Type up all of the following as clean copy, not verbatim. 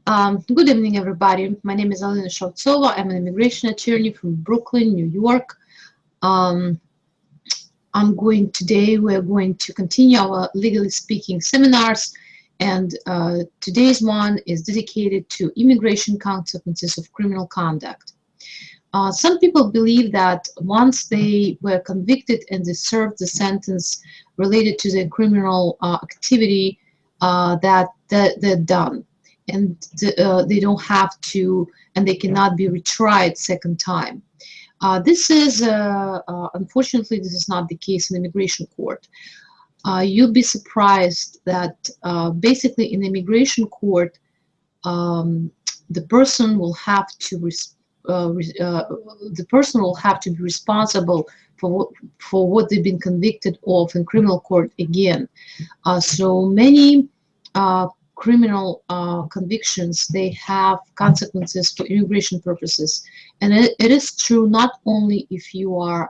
Good evening, everybody. My name is Alena Shautsova. I'm an immigration attorney from Brooklyn, New York. Um, we're going to continue our legally speaking seminars, and today's one is dedicated to immigration consequences of criminal conduct. Some people believe that once they were convicted and they served the sentence related to their criminal activity, that they're done, and they don't have to, and they cannot be retried second time. Unfortunately, this is not the case in immigration court. You'll be surprised that basically in immigration court, the person will have to be responsible for what they've been convicted of in criminal court again. So many criminal convictions, they have consequences for immigration purposes, and it is true not only if you are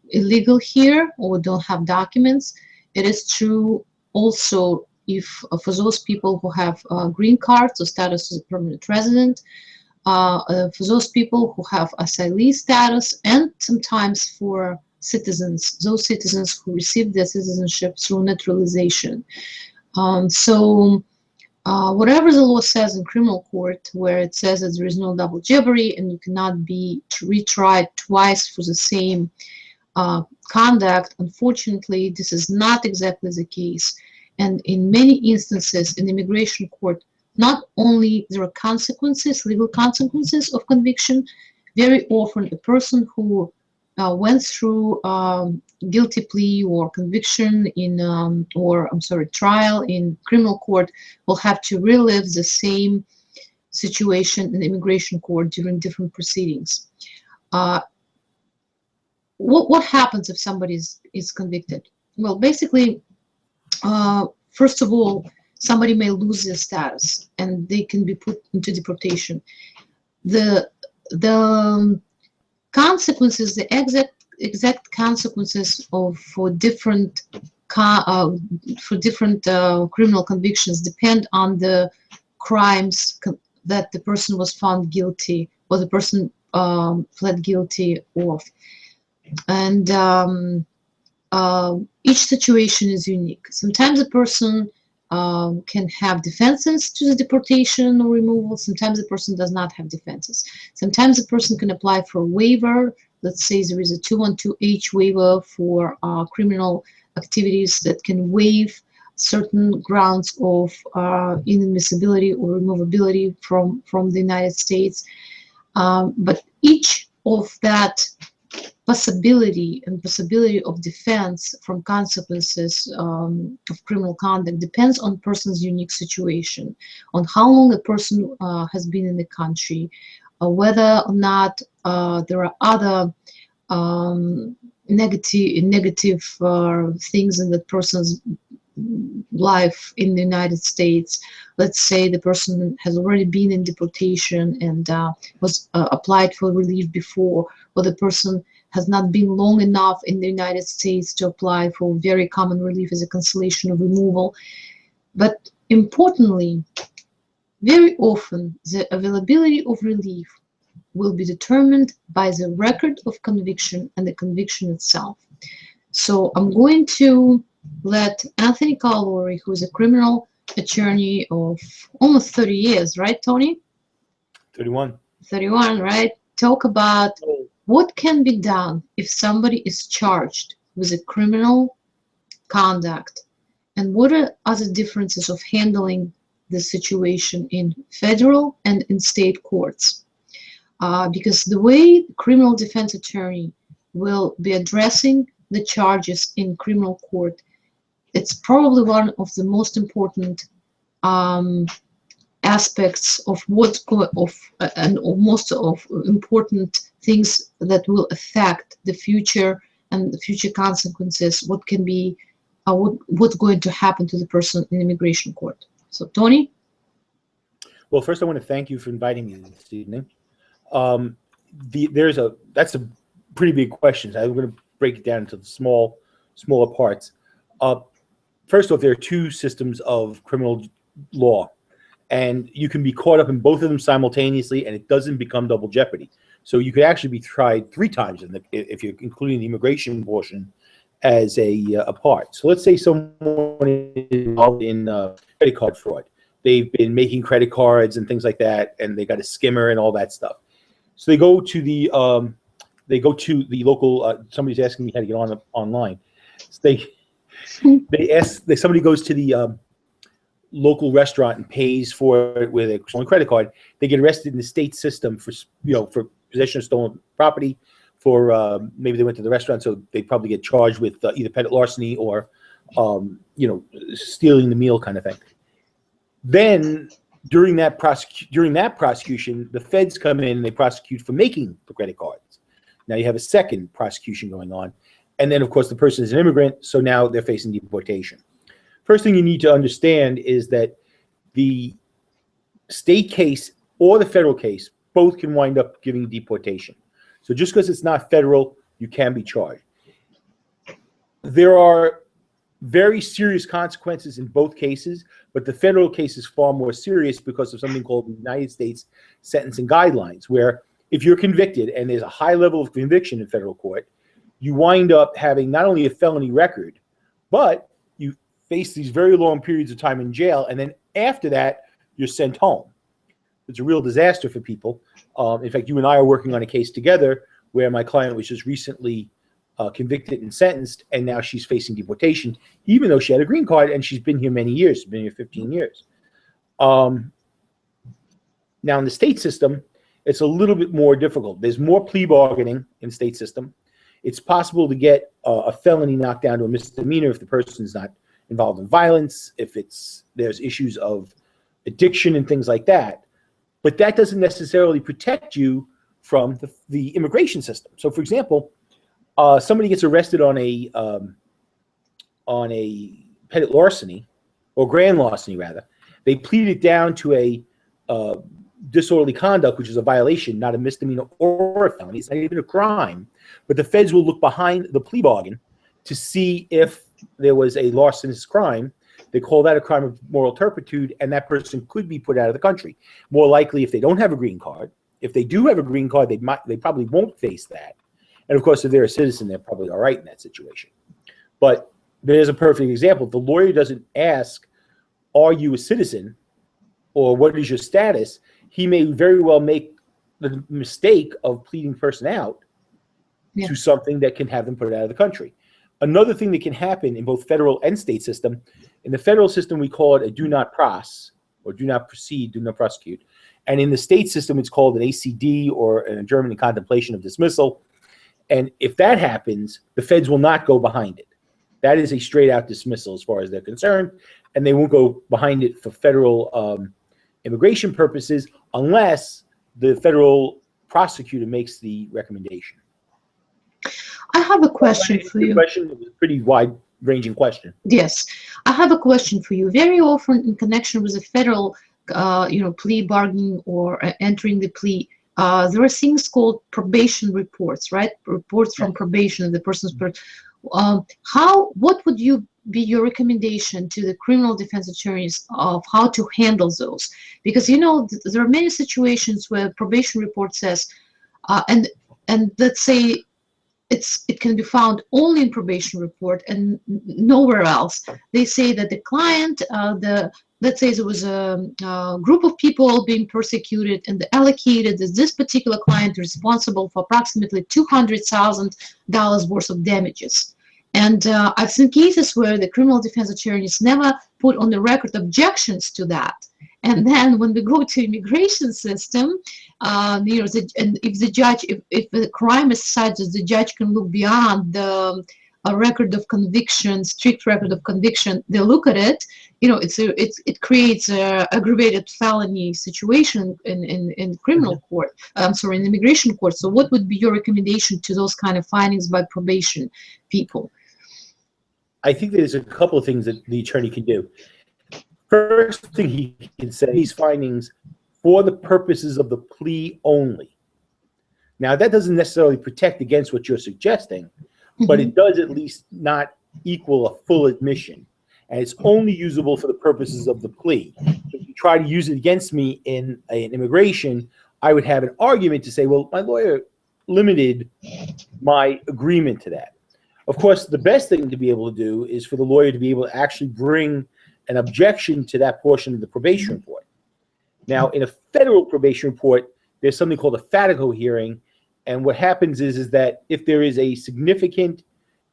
illegal here or don't have documents. It is true also if for those people who have green cards or status as a permanent resident, for those people who have asylee status, and sometimes for citizens, those citizens who receive their citizenship through naturalization. Whatever the law says in criminal court, where it says that there is no double jeopardy and you cannot be retried twice for the same conduct, unfortunately, this is not exactly the case. And in many instances in immigration court, not only there are consequences, legal consequences of conviction, very often a person who went through guilty plea or conviction in, trial in criminal court will have to relive the same situation in immigration court during different proceedings. What happens if somebody is convicted? Well, basically, first of all, somebody may lose their status and they can be put into deportation. The consequences, the exact consequences for different criminal convictions depend on the crimes that the person was found guilty or the person pled guilty of. And each situation is unique. Sometimes a person can have defenses to the deportation or removal. Sometimes the person does not have defenses. Sometimes a person can apply for a waiver. Let's say there is a 212H waiver for criminal activities that can waive certain grounds of inadmissibility or removability from the United States. But each of that possibility of defense from consequences of criminal conduct depends on person's unique situation, on how long a person has been in the country, whether or not there are other negative things in that person's life in the United States. Let's say the person has already been in deportation and was applied for relief before, or the person has not been long enough in the United States to apply for very common relief as a cancellation of removal. But importantly, very often the availability of relief will be determined by the record of conviction and the conviction itself. So I'm going to let Anthony Colleluori, who is a criminal attorney of almost 30 years, right, Tony? 31. 31, right? Talk about what can be done if somebody is charged with a criminal conduct, and what are the differences of handling the situation in federal and in state courts. Because the way the criminal defense attorney will be addressing the charges in criminal court, it's probably one of the most important aspects of most of important things that will affect the future and the future consequences. What can be, what's going to happen to the person in immigration court? So, Tony. Well, first I want to thank you for inviting me this evening. That's a pretty big question. I'm going to break it down into the smaller parts. First off, there are two systems of criminal law, and you can be caught up in both of them simultaneously, and it doesn't become double jeopardy. So you could actually be tried 3 times if you're including the immigration portion as a part. So let's say someone is involved in credit card fraud. They've been making credit cards and things like that, and they got a skimmer and all that stuff. So they go to the local. Somebody's asking me how to get online. So somebody goes to the local restaurant and pays for it with a stolen credit card. They get arrested in the state system for possession of stolen property. For maybe they went to the restaurant, so they probably get charged with either petty larceny or stealing the meal kind of thing. Then during that prosecution, the feds come in and they prosecute for making the credit cards. Now you have a second prosecution going on, and then of course the person is an immigrant, so now they're facing deportation. First thing you need to understand is that the state case or the federal case both can wind up giving deportation. So just because it's not federal, you can be charged. There are very serious consequences in both cases, but the federal case is far more serious because of something called the United States Sentencing Guidelines, where if you're convicted and there's a high level of conviction in federal court, you wind up having not only a felony record, but you face these very long periods of time in jail, and then after that, you're sent home. It's a real disaster for people. In fact, you and I are working on a case together where my client was just recently convicted and sentenced, and now she's facing deportation, even though she had a green card and she's been here many years. She's been here 15 years. Now, in the state system, it's a little bit more difficult. There's more plea bargaining in the state system. It's possible to get a felony knocked down to a misdemeanor if the person's not involved in violence, if there's issues of addiction and things like that. But that doesn't necessarily protect you from the immigration system. So, for example, somebody gets arrested on a petty larceny, or grand larceny rather. They plead it down to a disorderly conduct, which is a violation, not a misdemeanor or a felony. It's not even a crime. But the feds will look behind the plea bargain to see if there was a larcenous crime. They call that a crime of moral turpitude, and that person could be put out of the country. More likely, if they don't have a green card. If they do have a green card, they probably won't face that. And of course, if they're a citizen, they're probably all right in that situation. But there's a perfect example. If the lawyer doesn't ask, are you a citizen, or what is your status, he may very well make the mistake of pleading the person out to something that can have them put out of the country. Another thing that can happen in both federal and state system, in the federal system, we call it a do not pros, or do not proceed, do not prosecute. And in the state system, it's called an ACD, or an adjournment in contemplation of dismissal. And if that happens, the feds will not go behind it. That is a straight out dismissal as far as they're concerned. And they won't go behind it for federal immigration purposes unless the federal prosecutor makes the recommendation. I have a question for you. Question, it was a pretty wide-ranging question. Yes, I have a question for you. Very often, in connection with the federal, plea bargaining or entering the plea, there are things called probation reports, right? Reports from probation, the person's. What would be your recommendation to the criminal defense attorneys of how to handle those? Because there are many situations where probation report says, and let's say it can be found only in probation report and nowhere else. They say that the client, let's say there was a group of people being persecuted, and they allocated this particular client responsible for approximately $200,000 worth of damages. And I've seen cases where the criminal defense attorneys never put on the record objections to that. And then when we go to immigration system, and if the judge, if the crime is such that the judge can look beyond the record of conviction, strict record of conviction, they look at it. It creates a aggravated felony situation in criminal court. In immigration court. So, what would be your recommendation to those kind of findings by probation people? I think there's a couple of things that the attorney can do. First thing he can say, these findings for the purposes of the plea only. Now, that doesn't necessarily protect against what you're suggesting, but it does at least not equal a full admission. and it's only usable for the purposes of the plea. If you try to use it against me in an immigration, I would have an argument to say, well, my lawyer limited my agreement to that. Of course, the best thing to be able to do is for the lawyer to be able to actually bring an objection to that portion of the probation report. Now, in a federal probation report, there's something called a fatigo hearing, and what happens is that if there is a significant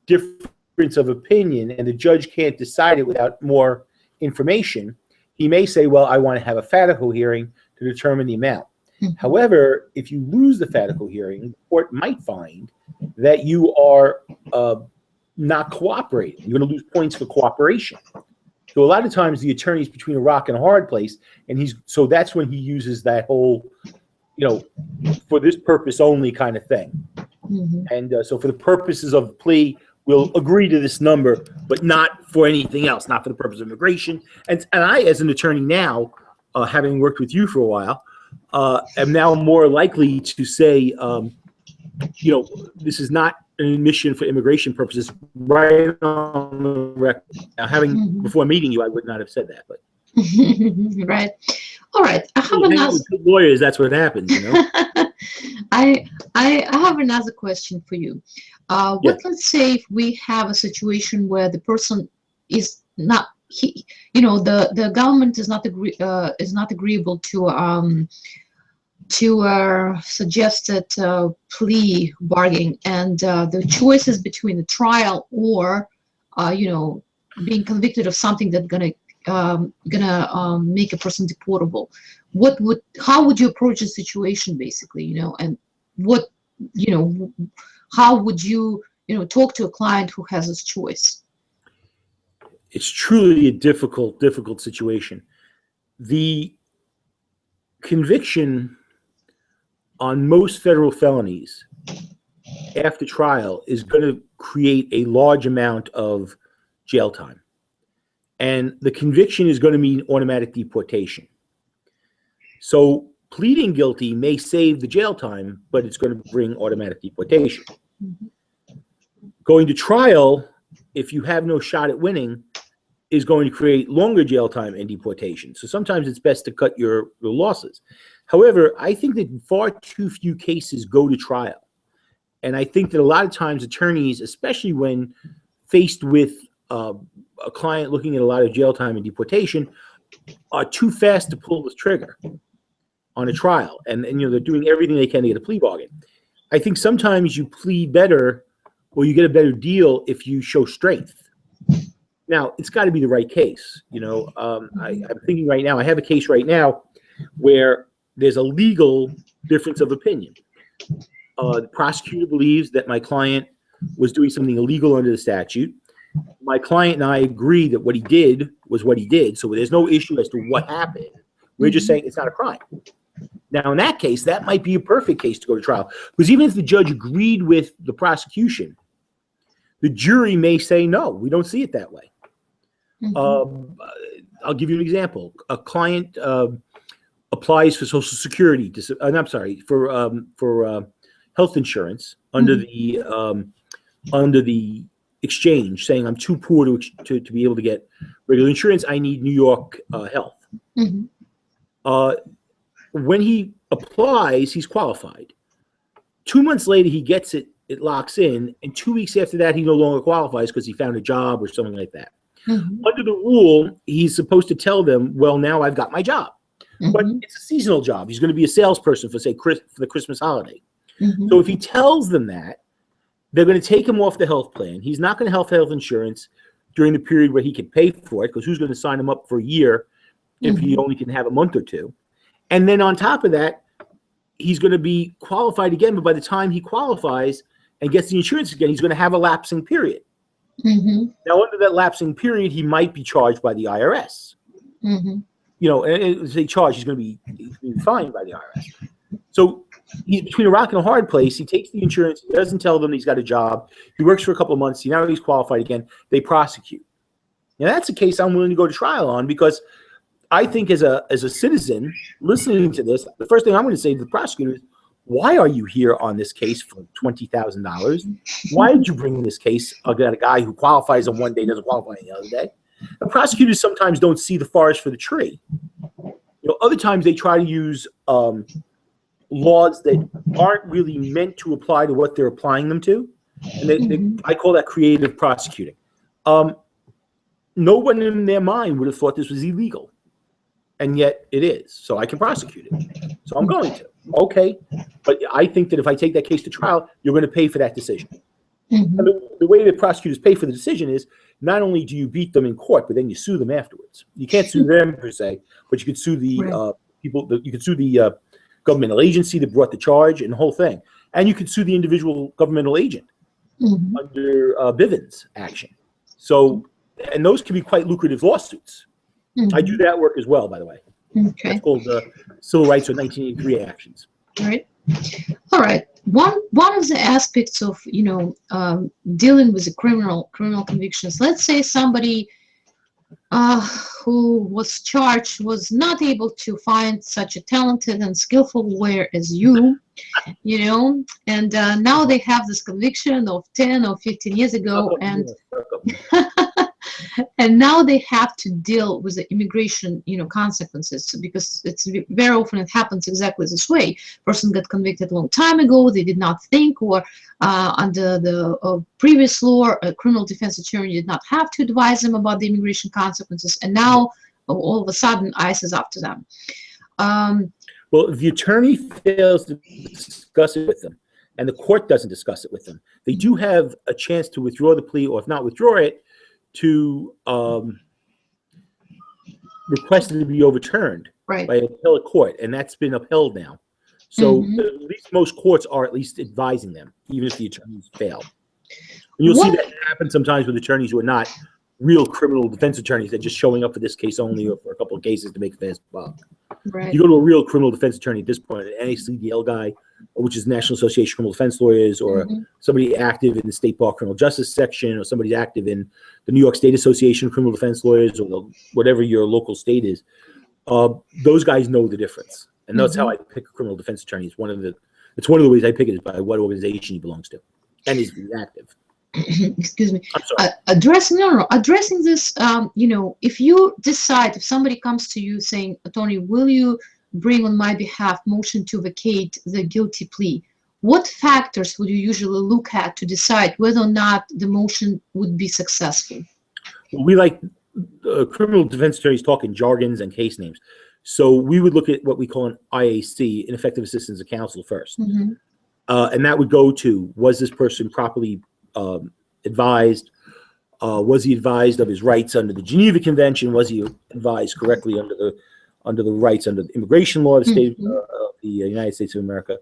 difference of opinion and the judge can't decide it without more information, he may say, well, I want to have a fatigo hearing to determine the amount. However, if you lose the fatigo hearing, the court might find that you are not cooperating. You're going to lose points for cooperation. So a lot of times the attorney's between a rock and a hard place, and so that's when he uses that whole, for this purpose only kind of thing. And so for the purposes of the plea, we'll agree to this number, but not for anything else, not for the purpose of immigration. And I, as an attorney now, having worked with you for a while, am now more likely to say, this is not an admission for immigration purposes, right on the record. Now, before meeting you, I would not have said that, but right. All right. I have another. Good lawyers, that's what happens, I have another question for you. Let's say if we have a situation where the person is not, the government is not agreeable to suggested plea bargaining, and the choice is between the trial or being convicted of something that's gonna make a person deportable. How would you approach the situation, basically, and how would you talk to a client who has this choice? It's truly a difficult situation. The conviction on most federal felonies after trial is going to create a large amount of jail time. And the conviction is going to mean automatic deportation. So pleading guilty may save the jail time, but it's going to bring automatic deportation. Going to trial, if you have no shot at winning, is going to create longer jail time and deportation. So sometimes it's best to cut your losses. However, I think that far too few cases go to trial. And I think that a lot of times attorneys, especially when faced with a client looking at a lot of jail time and deportation, are too fast to pull the trigger on a trial. And they're doing everything they can to get a plea bargain. I think sometimes you plead better or you get a better deal if you show strength. Now, it's got to be the right case. I'm thinking right now, I have a case right now where there's a legal difference of opinion. The prosecutor believes that my client was doing something illegal under the statute. My client and I agree that what he did was what he did, so there's no issue as to what happened. We're just saying it's not a crime. Now, in that case, that might be a perfect case to go to trial, because even if the judge agreed with the prosecution, the jury may say, no, we don't see it that way. I'll give you an example. A client applies for Social Security, for health insurance under the exchange, saying I'm too poor to be able to get regular insurance. I need New York Health. When he applies, he's qualified. 2 months later, he gets it. It locks in, and 2 weeks after that, he no longer qualifies because he found a job or something like that. Under the rule, he's supposed to tell them, well, now I've got my job. But it's a seasonal job. He's going to be a salesperson for, say, for the Christmas holiday. So if he tells them that, they're going to take him off the health plan. He's not going to have health insurance during the period where he can pay for it, because who's going to sign him up for a year if he only can have a month or two? And then on top of that, he's going to be qualified again, but by the time he qualifies and gets the insurance again, he's going to have a lapsing period. Now, under that lapsing period, he might be charged by the IRS. And if they charge, he's going to be fined by the IRS. So he's between a rock and a hard place. He takes the insurance. He doesn't tell them he's got a job. He works for a couple of months. Now he's qualified again. They prosecute. Now, that's a case I'm willing to go to trial on, because I think as a citizen listening to this, the first thing I'm going to say to the prosecutor is, why are you here on this case for $20,000? Why did you bring this case about a guy who qualifies on one day, doesn't qualify on the other day? And prosecutors sometimes don't see the forest for the tree. Other times they try to use laws that aren't really meant to apply to what they're applying them to, and I call that creative prosecuting. No one in their mind would have thought this was illegal, and yet it is. So I can prosecute it. So I'm going to. Okay, but I think that if I take that case to trial, you're going to pay for that decision. And the way that prosecutors pay for the decision is not only do you beat them in court, but then you sue them afterwards. You can't sue them per se, but you could sue the people. You could sue the governmental agency that brought the charge and the whole thing, and you could sue the individual governmental agent under Bivens action. So, and those can be quite lucrative lawsuits. I do that work as well, by the way. Okay. That's called civil rights or 1983 actions. All right. One of the aspects of dealing with the criminal convictions. Let's say somebody who was charged was not able to find such a talented and skillful lawyer as you, and now they have this conviction of 10 or 15 years ago, and now they have to deal with the immigration, consequences, because it's very often it happens exactly this way. Person got convicted a long time ago, they did not think, or under the previous law, a criminal defense attorney did not have to advise them about the immigration consequences, and now all of a sudden ICE is after them. Well, if the attorney fails to discuss it with them, and the court doesn't discuss it with them, they do have a chance to withdraw the plea, or if not withdraw it, to request it to be overturned by an appellate court, and that's been upheld now. So at least most courts are at least advising them, even if the attorneys fail. And you'll see that happen sometimes with attorneys who are not real criminal defense attorneys. They're just showing up for this case only or for a couple of cases to make a fast buck. You go to a real criminal defense attorney at this point, an NACDL guy, which is National Association of Criminal Defense Lawyers, or somebody active in the State Bar Criminal Justice Section, or somebody active in the New York State Association of Criminal Defense Lawyers, or whatever your local state is. Those guys know the difference, and that's how I pick a criminal defense attorney. It's one of the ways I pick it is by what organization he belongs to, and is active. Excuse me. I'm sorry. Addressing this, if you decide, if somebody comes to you saying, "Attorney, will you bring on my behalf motion to vacate the guilty plea?" What factors would you usually look at to decide whether or not the motion would be successful? Well, we like criminal defense attorneys talking jargons and case names. So we would look at what we call an IAC, ineffective assistance of counsel, first. And that would go to, was this person properly advised? Was he advised of his rights under the Geneva Convention? Was he advised correctly under the rights under the immigration law of the state of the United States of America?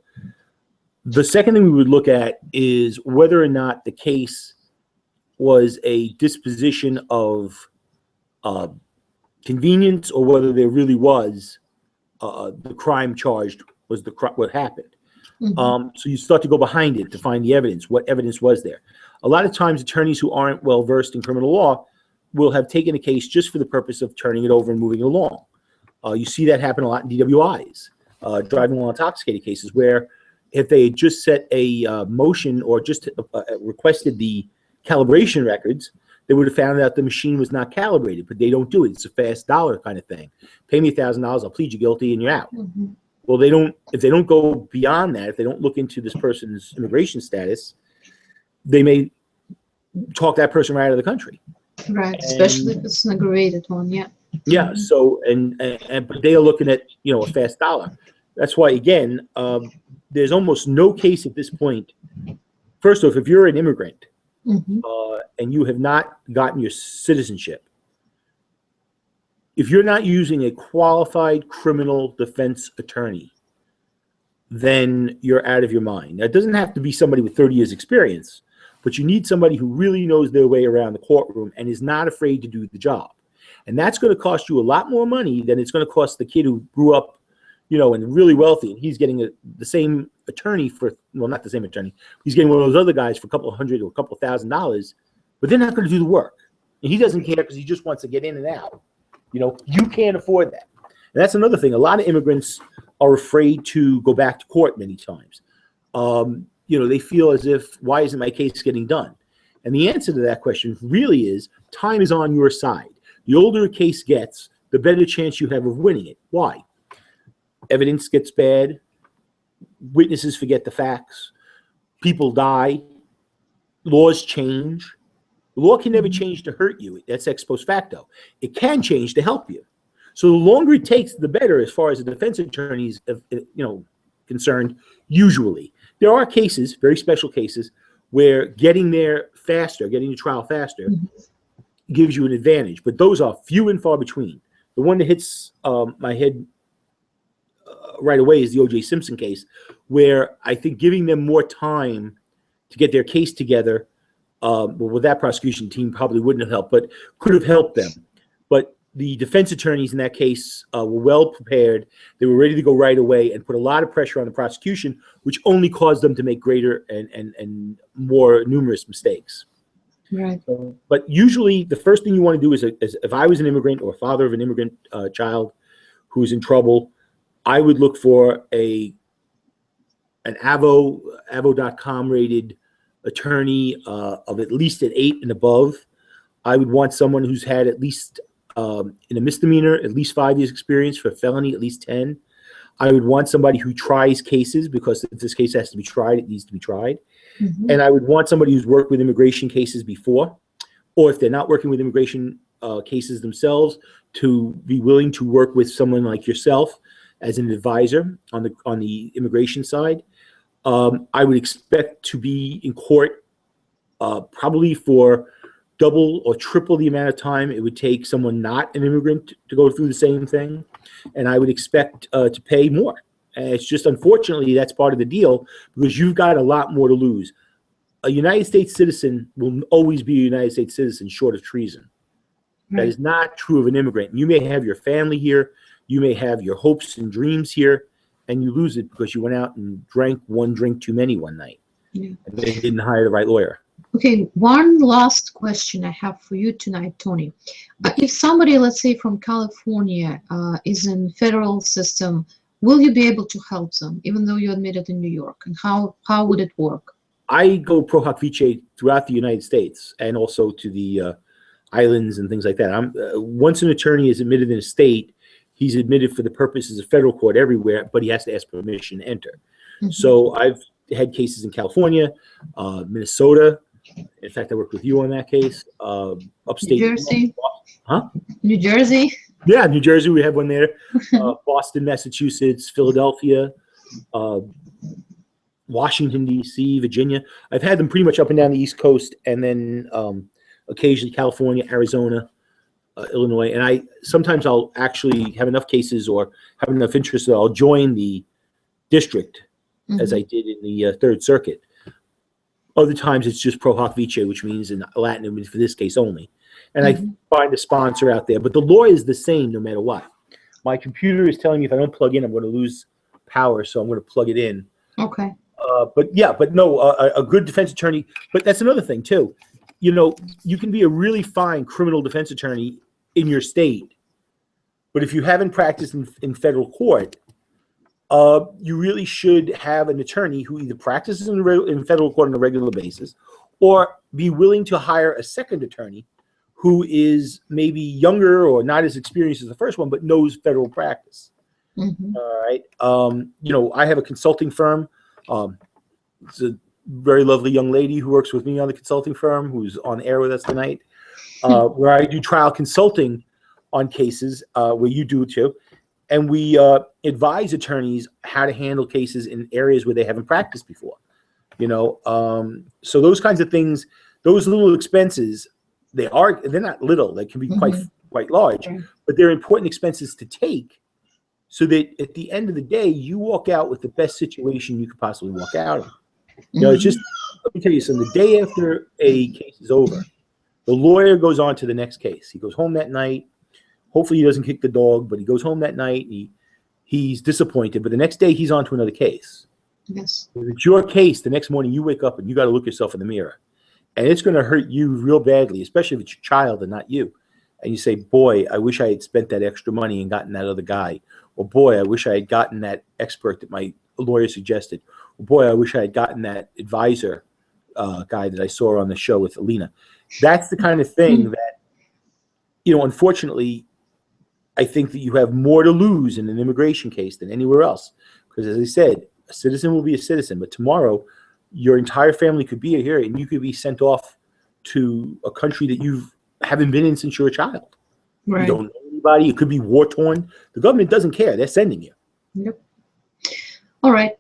The second thing we would look at is whether or not the case was a disposition of convenience, or whether there really was the crime charged was what happened. So you start to go behind it to find the evidence. What evidence was there? A lot of times attorneys who aren't well versed in criminal law will have taken a case just for the purpose of turning it over and moving it along. You see that happen a lot in DWIs, driving while intoxicated cases, where if they had just set a motion or just requested the calibration records, they would have found out the machine was not calibrated, but they don't do it. It's a fast dollar kind of thing. Pay me $1,000, I'll plead you guilty, and you're out. Well, if they don't go beyond that, if they don't look into this person's immigration status, they may talk that person right out of the country. Right, especially if it's an aggravated one, Yeah, so, but they are looking at, a fast dollar. That's why, again, there's almost no case at this point. First off, if you're an immigrant and you have not gotten your citizenship, if you're not using a qualified criminal defense attorney, then you're out of your mind. Now, it doesn't have to be somebody with 30 years experience, but you need somebody who really knows their way around the courtroom and is not afraid to do the job. And that's going to cost you a lot more money than it's going to cost the kid who grew up, and really wealthy, and he's getting the same attorney for, well, not the same attorney. He's getting one of those other guys for a couple of $100 or a couple of $1,000, but they're not going to do the work. And he doesn't care because he just wants to get in and out. You can't afford that. And that's another thing. A lot of immigrants are afraid to go back to court many times. They feel as if, why isn't my case getting done? And the answer to that question really is, time is on your side. The older a case gets, the better chance you have of winning it. Why? Evidence gets bad. Witnesses forget the facts. People die. Laws change. The law can never change to hurt you. That's ex post facto. It can change to help you. So the longer it takes, the better as far as the defense attorney is, concerned, usually. There are cases, very special cases, where getting there faster, getting to trial faster, gives you an advantage. But those are few and far between. The one that hits my head right away is the O.J. Simpson case, where I think giving them more time to get their case together, with that prosecution team probably wouldn't have helped, but could have helped them. But the defense attorneys in that case were well prepared. They were ready to go right away and put a lot of pressure on the prosecution, which only caused them to make greater and more numerous mistakes. Right. But usually the first thing you want to do is if I was an immigrant or father of an immigrant child who's in trouble, I would look for an avo.com rated attorney of at least an 8 and above. I would want someone who's had at least in a misdemeanor, at least 5 years experience, for a felony, at least 10. I would want somebody who tries cases, because if this case has to be tried, it needs to be tried. And I would want somebody who's worked with immigration cases before, or if they're not working with immigration cases themselves, to be willing to work with someone like yourself as an advisor on the immigration side. I would expect to be in court probably for double or triple the amount of time it would take someone not an immigrant to go through the same thing. And I would expect to pay more. And it's just, unfortunately, that's part of the deal, because you've got a lot more to lose. A United States citizen will always be a United States citizen short of treason. Right. That is not true of an immigrant. You may have your family here. You may have your hopes and dreams here, and you lose it because you went out and drank one drink too many one night. Yeah. And they didn't hire the right lawyer. Okay, one last question I have for you tonight, Tony. If somebody, let's say from California, is in federal system, will you be able to help them, even though you're admitted in New York? And how would it work? I go pro hoc vice throughout the United States and also to the islands and things like that. Once an attorney is admitted in a state, he's admitted for the purposes of federal court everywhere, but he has to ask permission to enter. So I've had cases in California, Minnesota. In fact, I worked with you on that case. Upstate. New Jersey. Huh? New Jersey. Yeah, New Jersey. We have one there. Boston, Massachusetts, Philadelphia, Washington, D.C., Virginia. I've had them pretty much up and down the East Coast, and then occasionally California, Arizona, Illinois. And sometimes I'll actually have enough cases or have enough interest that I'll join the district, as I did in the Third Circuit. Other times it's just pro hoc vice, which means in Latin, it means for this case only. And I find a sponsor out there. But the law is the same no matter what. My computer is telling me if I don't plug in, I'm going to lose power, so I'm going to plug it in. Okay. But no, a good defense attorney. But that's another thing, too. You know, you can be a really fine criminal defense attorney in your state. But if you haven't practiced in federal court, you really should have an attorney who either practices in federal court on a regular basis, or be willing to hire a second attorney who is maybe younger or not as experienced as the first one, but knows federal practice. All right. You know, I have a consulting firm. It's a very lovely young lady who works with me on the consulting firm, who's on air with us tonight, where I do trial consulting on cases, where you do too. And we advise attorneys how to handle cases in areas where they haven't practiced before. You know, so those kinds of things, those little expenses, they're not little. They can be quite large, but they're important expenses to take, so that at the end of the day, you walk out with the best situation you could possibly walk out of. You know, it's just, let me tell you something. The day after a case is over, the lawyer goes on to the next case. He goes home that night. Hopefully he doesn't kick the dog, but he goes home that night and he's disappointed. But the next day he's on to another case. Yes. If it's your case, the next morning you wake up and you got to look yourself in the mirror. And it's going to hurt you real badly, especially if it's your child and not you. And you say, boy, I wish I had spent that extra money and gotten that other guy. Or boy, I wish I had gotten that expert that my lawyer suggested. Or boy, I wish I had gotten that advisor guy that I saw on the show with Alena. That's the kind of thing that, unfortunately, I think that you have more to lose in an immigration case than anywhere else. Because as I said, a citizen will be a citizen, but tomorrow your entire family could be here and you could be sent off to a country that you haven't been in since you were a child. Right. You don't know anybody. It could be war-torn. The government doesn't care. They're sending you. Yep. All right.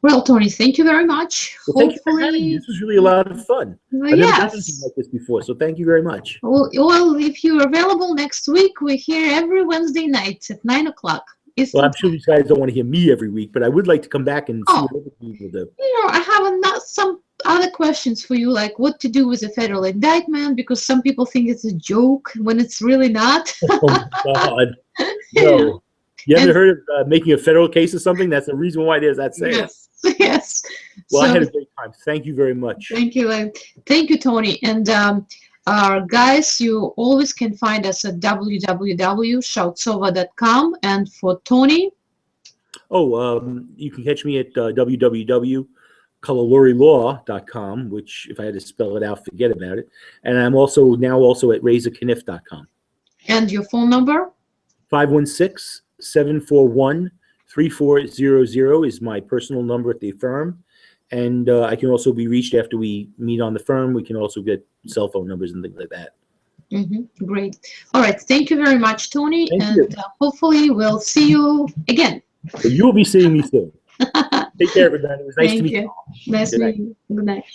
Well, Tony, thank you very much. Well, thank you for having me. This was really a lot of fun. I've never done anything like this before, so thank you very much. Well, if you're available next week, we're here every Wednesday night at 9 o'clock. Well, I'm sure you guys don't want to hear me every week, but I would like to come back and see what other people do. I have some other questions for you, like what to do with a federal indictment, because some people think it's a joke when it's really not. Oh, God. No. You haven't heard of making a federal case or something? That's the reason why there's that saying. Yes. Yes. Well, I had a great time. Thank you very much. Thank you. Thank you, Tony. And guys, you always can find us at www.shautsova.com. And for Tony? You can catch me at www.colleluorilaw.com, which if I had to spell it out, forget about it. And I'm also at razorkniff.com. And your phone number? 516-741-3400 is my personal number at the firm. And I can also be reached after we meet on the firm. We can also get cell phone numbers and things like that. Great. All right. Thank you very much, Tony. Thank you. Hopefully we'll see you again. So you'll be seeing me soon. Take care, everybody. It was nice to meet you. Nice to meet you. Good night.